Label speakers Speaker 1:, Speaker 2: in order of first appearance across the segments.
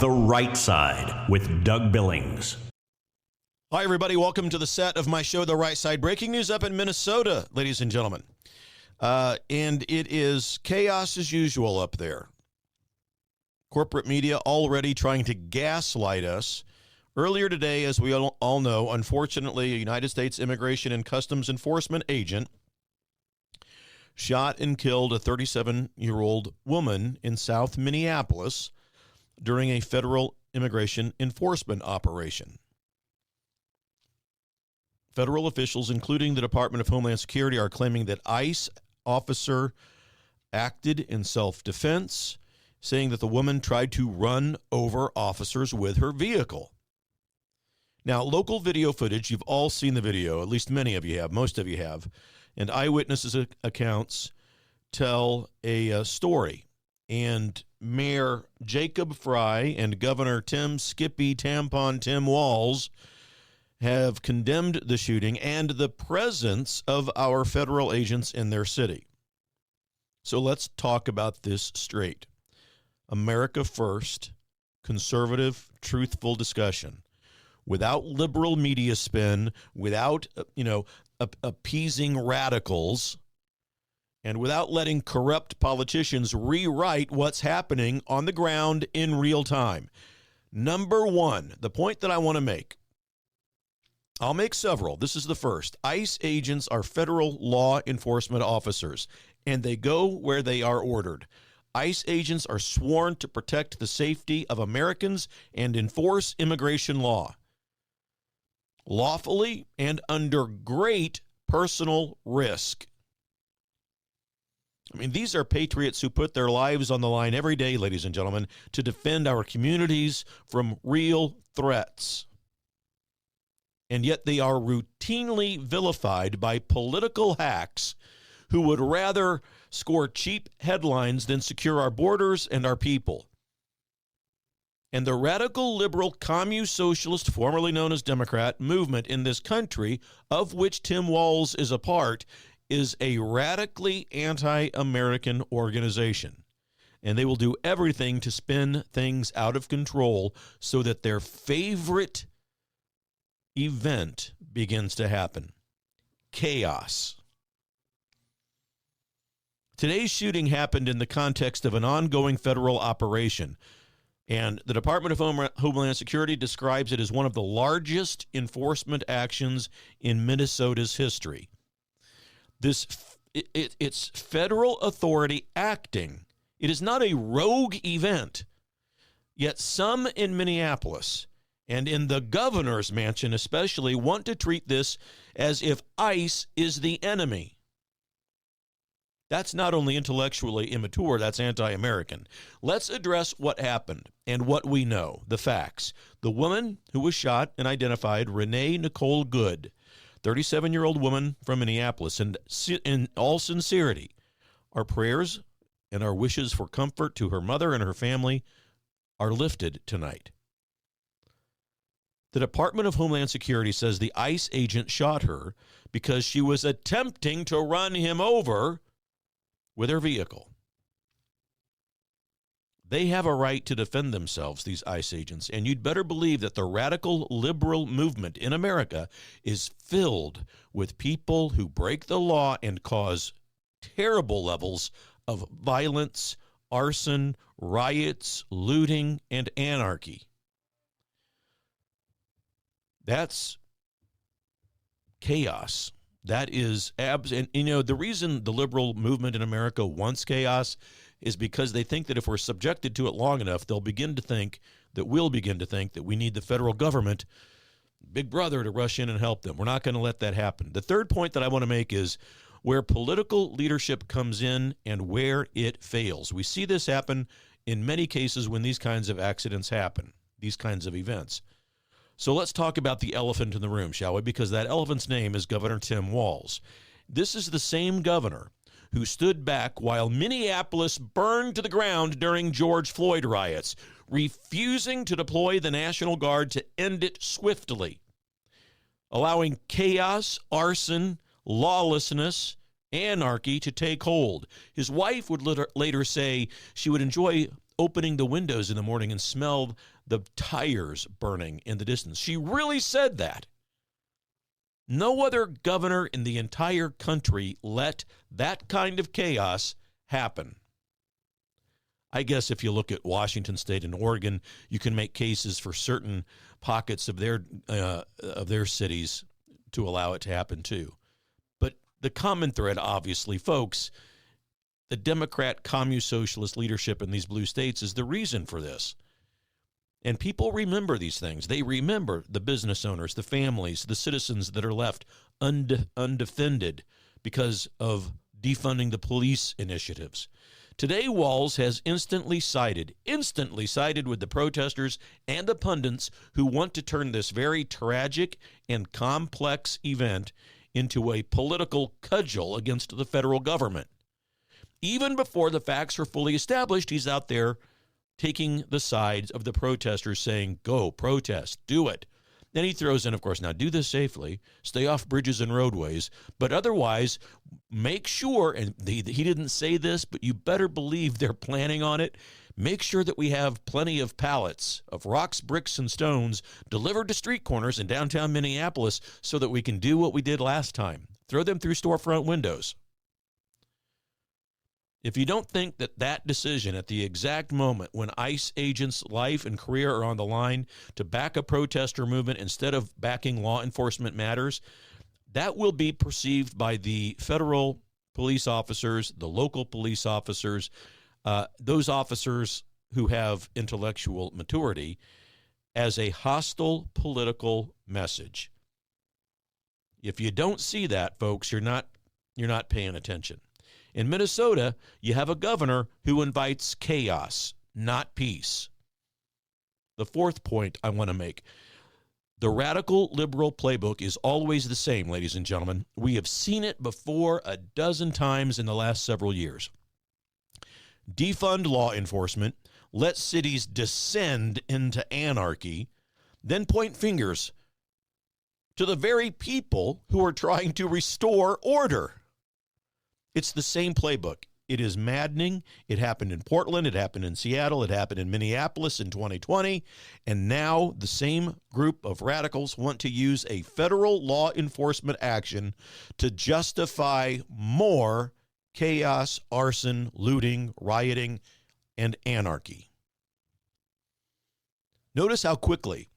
Speaker 1: The Right Side with Doug Billings.
Speaker 2: Hi, everybody. Welcome to the set of my show, The Right Side. Breaking news up in Minnesota, ladies and gentlemen. And it is chaos as usual up there. Corporate media already trying to gaslight us. Earlier today, as we all know, unfortunately, a United States Immigration and Customs Enforcement agent shot and killed a 37-year-old woman in South Minneapolis during a federal immigration enforcement operation. Federal officials, including the Department of Homeland Security, are claiming that ICE officer acted in self-defense, saying that the woman tried to run over officers with her vehicle. Now, local video footage, you've all seen the video, at least many of you have, most of you have, and eyewitnesses accounts tell a story. And Mayor Jacob Fry and Governor Skippy Tampon Tim Walz have condemned the shooting and the presence of our federal agents in their city. So let's talk about this straight. America first, conservative, truthful discussion. Without liberal media spin, without, appeasing radicals, and without letting corrupt politicians rewrite what's happening on the ground in real time. Number one, the point that I want to make, I'll make several. This is the first. ICE agents are federal law enforcement officers, and they go where they are ordered. ICE agents are sworn to protect the safety of Americans and enforce immigration law, lawfully and under great personal risk. I mean, these are patriots who put their lives on the line every day, ladies and gentlemen, to defend our communities from real threats. And yet they are routinely vilified by political hacks who would rather score cheap headlines than secure our borders and our people. And the radical liberal communist-socialist, formerly known as Democrat, movement in this country, of which Tim Walz is a part, is a radically anti-American organization. And they will do everything to spin things out of control so that their favorite event begins to happen. Chaos. Today's shooting happened in the context of an ongoing federal operation, and the Department of Homeland Security describes it as one of the largest enforcement actions in Minnesota's history. It's federal authority acting. It is not a rogue event. Yet some in Minneapolis and in the governor's mansion especially want to treat this as if ICE is the enemy. That's not only intellectually immature, that's anti-American. Let's address what happened and what we know, the facts. The woman who was shot and identified, Renee Nicole Good, 37-year-old woman from Minneapolis. And in all sincerity, our prayers and our wishes for comfort to her mother and her family are lifted tonight. The Department of Homeland Security says the ICE agent shot her because she was attempting to run him over with her vehicle. They have a right to defend themselves, these ICE agents, and you'd better believe that the radical liberal movement in America is filled with people who break the law and cause terrible levels of violence, arson, riots, looting, and anarchy. That's chaos. That is and the reason the liberal movement in America wants chaos is because they think that if we're subjected to it long enough, we'll begin to think that we need the federal government, Big Brother, to rush in and help them. We're not going to let that happen. The third point that I want to make is where political leadership comes in and where it fails. We see this happen in many cases when these kinds of accidents happen, these kinds of events. So let's talk about the elephant in the room, shall we? Because that elephant's name is Governor Tim Walz. This is the same governor who stood back while Minneapolis burned to the ground during George Floyd riots, refusing to deploy the National Guard to end it swiftly, allowing chaos, arson, lawlessness, anarchy to take hold. His wife would later say she would enjoy opening the windows in the morning and smell the tires burning in the distance. She really said that. No other governor in the entire country let that kind of chaos happen. I guess if you look at Washington State and Oregon, you can make cases for certain pockets of their cities to allow it to happen too. But the common thread, obviously, folks, the Democrat communist socialist leadership in these blue states is the reason for this. And people remember these things. They remember the business owners, the families, the citizens that are left undefended because of defunding the police initiatives. Today, Walz has instantly sided with the protesters and the pundits who want to turn this very tragic and complex event into a political cudgel against the federal government. Even before the facts are fully established, he's out there taking the sides of the protesters, saying, go, protest, do it. Then he throws in, of course, now do this safely, stay off bridges and roadways, but otherwise make sure, and he didn't say this, but you better believe they're planning on it, make sure that we have plenty of pallets of rocks, bricks, and stones delivered to street corners in downtown Minneapolis so that we can do what we did last time, throw them through storefront windows. If you don't think that that decision at the exact moment when ICE agents' life and career are on the line to back a protester movement instead of backing law enforcement matters, that will be perceived by the federal police officers, the local police officers, those officers who have intellectual maturity, as a hostile political message. If you don't see that, folks, you're not paying attention. In Minnesota, you have a governor who invites chaos, not peace. The fourth point I want to make, the radical liberal playbook is always the same, ladies and gentlemen. We have seen it before a dozen times in the last several years. Defund law enforcement, let cities descend into anarchy, then point fingers to the very people who are trying to restore order. It's the same playbook. It is maddening. It happened in Portland. It happened in Seattle. It happened in Minneapolis in 2020. And now the same group of radicals want to use a federal law enforcement action to justify more chaos, arson, looting, rioting, and anarchy. Notice how quickly,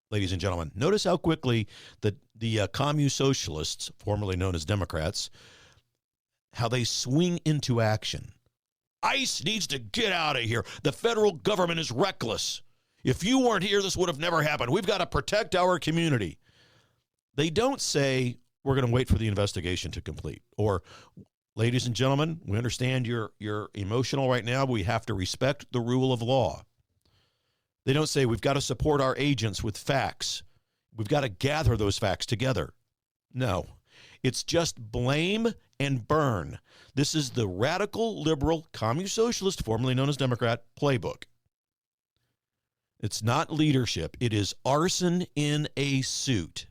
Speaker 2: ladies and gentlemen, the commune socialists, formerly known as Democrats, how they swing into action. ICE needs to get out of here. The federal government is reckless. If you weren't here, this would have never happened. We've got to protect our community. They don't say, we're going to wait for the investigation to complete. Or, ladies and gentlemen, we understand you're emotional right now. But we have to respect the rule of law. They don't say, we've got to support our agents with facts. We've got to gather those facts together. No. It's just blame and burn. This is the radical liberal commune socialist, formerly known as Democrat, playbook. It's not leadership. It is arson in a suit.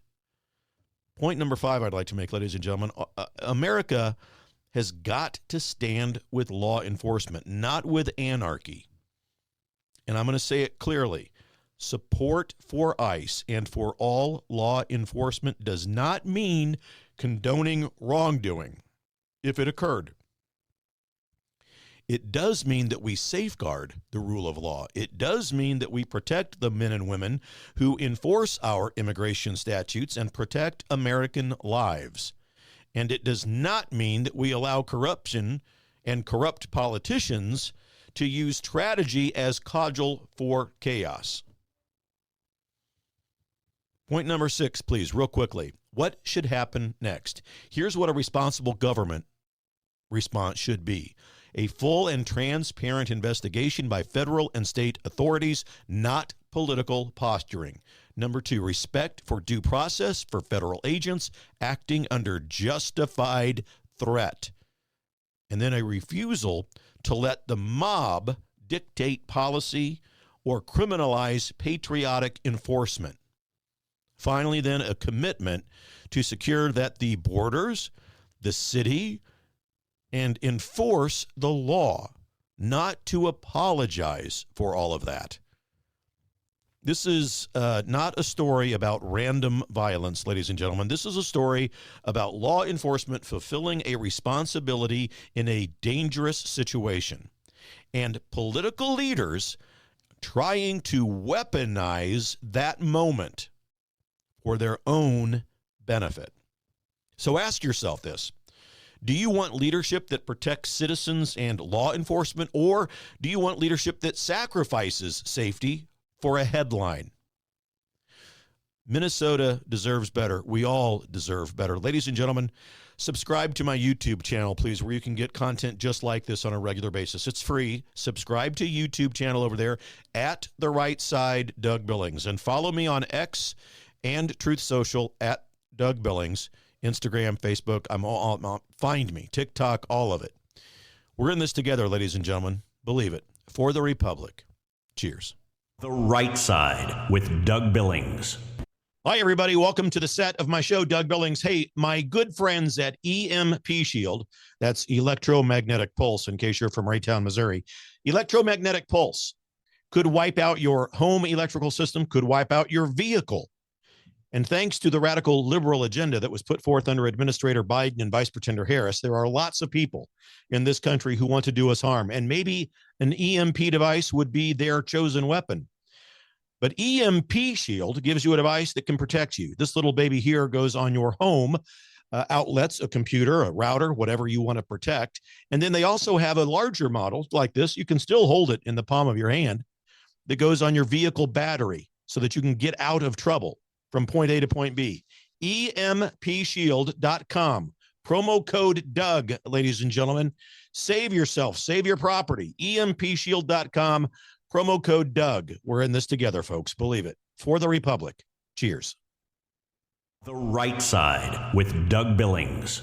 Speaker 2: Point number 5 I'd like to make, ladies and gentlemen. America has got to stand with law enforcement, not with anarchy. And I'm going to say it clearly. Support for ICE and for all law enforcement does not mean condoning wrongdoing if it occurred. It does mean that we safeguard the rule of law. It does mean that we protect the men and women who enforce our immigration statutes and protect American lives. And it does not mean that we allow corruption and corrupt politicians to use strategy as cudgel for chaos. Point number 6, please, real quickly. What should happen next? Here's what a responsible government response should be. A full and transparent investigation by federal and state authorities, not political posturing. Number 2, respect for due process for federal agents acting under justified threat. And then a refusal to let the mob dictate policy or criminalize patriotic enforcement. Finally, then, a commitment to secure that the borders, the city, and enforce the law, not to apologize for all of that. This is not a story about random violence, ladies and gentlemen. This is a story about law enforcement fulfilling a responsibility in a dangerous situation and political leaders trying to weaponize that moment for their own benefit. So ask yourself this. Do you want leadership that protects citizens and law enforcement, or do you want leadership that sacrifices safety for a headline? Minnesota deserves better. We all deserve better. Ladies and gentlemen, subscribe to my YouTube channel, please, where you can get content just like this on a regular basis. It's free. Subscribe to YouTube channel over there at The Right Side, Doug Billings. And follow me on X and Truth Social at Doug Billings. Instagram, Facebook, find me, TikTok, all of it. We're in this together, ladies and gentlemen. Believe it. For the Republic. Cheers.
Speaker 1: The Right Side with Doug Billings.
Speaker 2: Hi, everybody. Welcome to the set of my show, Doug Billings. Hey, my good friends at EMP Shield, that's electromagnetic pulse, in case you're from Raytown, Missouri. Electromagnetic pulse could wipe out your home electrical system, could wipe out your vehicle. And thanks to the radical liberal agenda that was put forth under Administrator Biden and Vice Pretender Harris, there are lots of people in this country who want to do us harm. And maybe an EMP device would be their chosen weapon. But EMP Shield gives you a device that can protect you. This little baby here goes on your home outlets, a computer, a router, whatever you want to protect. And then they also have a larger model like this. You can still hold it in the palm of your hand that goes on your vehicle battery so that you can get out of trouble from point A to point B. EMPshield.com. Promo code Doug, ladies and gentlemen. Save yourself. Save your property. EMPshield.com. Promo code Doug. We're in this together, folks. Believe it. For the Republic. Cheers.
Speaker 1: The Right Side with Doug Billings.